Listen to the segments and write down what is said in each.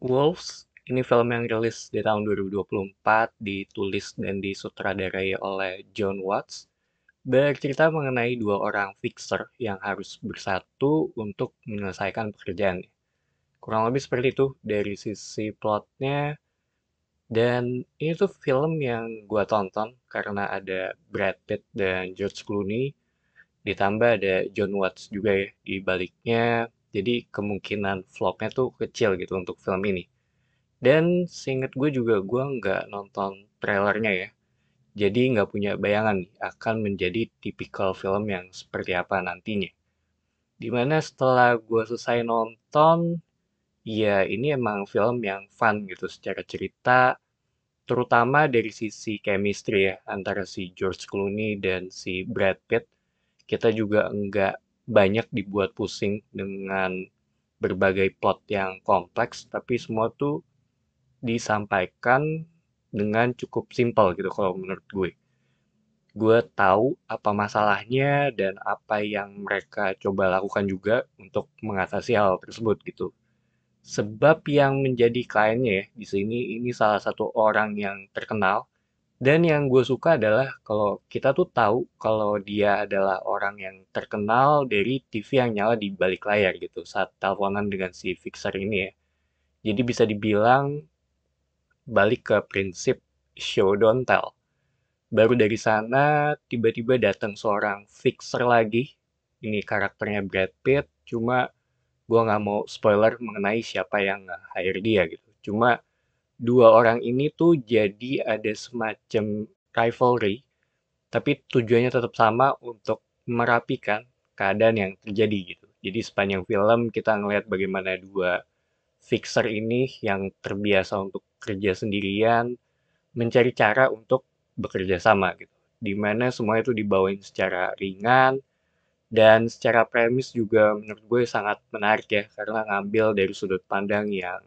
Wolves, ini film yang rilis di tahun 2024, ditulis dan disutradarai oleh John Watts, bercerita mengenai dua orang fixer yang harus bersatu untuk menyelesaikan pekerjaan. Kurang lebih seperti itu dari sisi plotnya, dan ini tuh film yang gua tonton karena ada Brad Pitt dan George Clooney, ditambah ada John Watts juga ya di baliknya, jadi kemungkinan flopnya tuh kecil gitu untuk film ini. Dan seinget gue juga gue nggak nonton trailernya ya. Jadi nggak punya bayangan nih akan menjadi tipikal film yang seperti apa nantinya. Dimana setelah gue selesai nonton, ya ini emang film yang fun gitu secara cerita, terutama dari sisi chemistry ya antara si George Clooney dan si Brad Pitt. Kita juga nggak banyak dibuat pusing dengan berbagai plot yang kompleks, tapi semua tuh disampaikan dengan cukup simpel gitu kalau menurut gue. Gue tahu apa masalahnya dan apa yang mereka coba lakukan juga untuk mengatasi hal tersebut gitu. Sebab yang menjadi kliennya ya di sini ini salah satu orang yang terkenal, dan yang gue suka adalah kalau kita tuh tahu kalau dia adalah orang yang terkenal dari TV yang nyala di balik layar gitu saat teleponan dengan si Fixer ini ya. Jadi bisa dibilang balik ke prinsip show don't tell. Baru dari sana tiba-tiba datang seorang fixer lagi. Ini karakternya Brad Pitt, cuma gua nggak mau spoiler mengenai siapa yang hire dia gitu. Cuma dua orang ini tuh jadi ada semacam rivalry, tapi tujuannya tetap sama untuk merapikan keadaan yang terjadi gitu. Jadi sepanjang film kita ngelihat bagaimana dua fixer ini yang terbiasa untuk kerja sendirian mencari cara untuk bekerja sama gitu. Di mana semua itu dibawain secara ringan dan secara premis juga menurut gue sangat menarik ya karena ngambil dari sudut pandang yang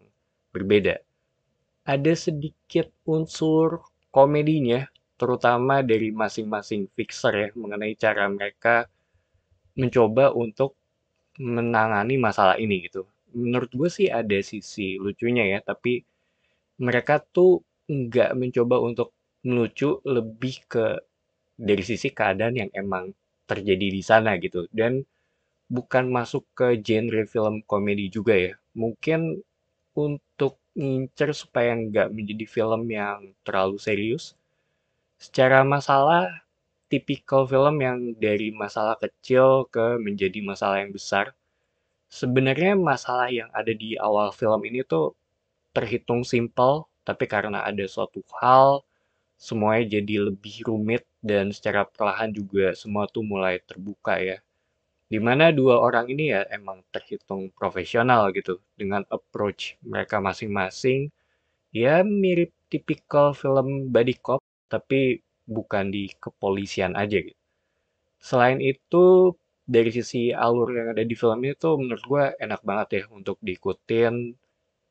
berbeda. Ada sedikit unsur komedinya terutama dari masing-masing fixer ya mengenai cara mereka mencoba untuk menangani masalah ini gitu. Menurut gue sih ada sisi lucunya ya, tapi mereka tuh nggak mencoba untuk melucu, lebih ke dari sisi keadaan yang emang terjadi di sana gitu. Dan bukan masuk ke genre film komedi juga ya. Mungkin untuk ngincer supaya nggak menjadi film yang terlalu serius. Secara masalah, tipikal film yang dari masalah kecil ke menjadi masalah yang besar. Sebenarnya masalah yang ada di awal film ini tuh terhitung simpel, tapi karena ada suatu hal, semuanya jadi lebih rumit dan secara perlahan juga semua tuh mulai terbuka ya. Dimana dua orang ini ya emang terhitung profesional gitu dengan approach mereka masing-masing. Ya mirip tipikal film buddy cop, tapi bukan di kepolisian aja gitu. Selain itu, dari sisi alur yang ada di film ini tuh menurut gue enak banget ya untuk diikutin.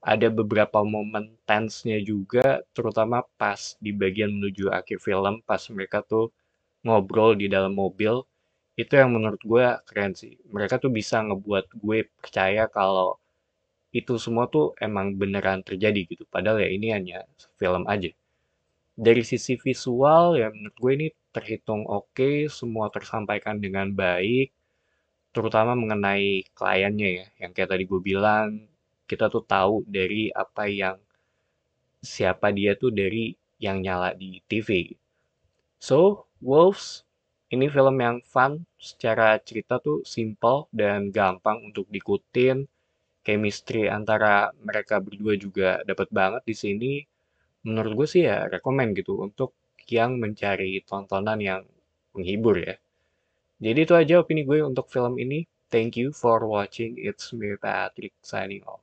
Ada beberapa momen tense-nya juga, terutama pas di bagian menuju akhir film, pas mereka tuh ngobrol di dalam mobil, itu yang menurut gue keren sih. Mereka tuh bisa ngebuat gue percaya kalau itu semua tuh emang beneran terjadi gitu. Padahal ya ini hanya film aja. Dari sisi visual ya menurut gue ini terhitung oke, semua tersampaikan dengan baik, terutama mengenai kliennya ya, yang kayak tadi gue bilang, kita tuh tahu dari apa yang siapa dia tuh dari yang nyala di TV. So, Wolves ini film yang fun, secara cerita tuh simple dan gampang untuk diikutin. Chemistry antara mereka berdua juga dapat banget di sini. Menurut gue sih ya rekomen gitu untuk yang mencari tontonan yang menghibur ya. Jadi itu aja opini gue untuk film ini. Thank you for watching. It's me Patrick signing off.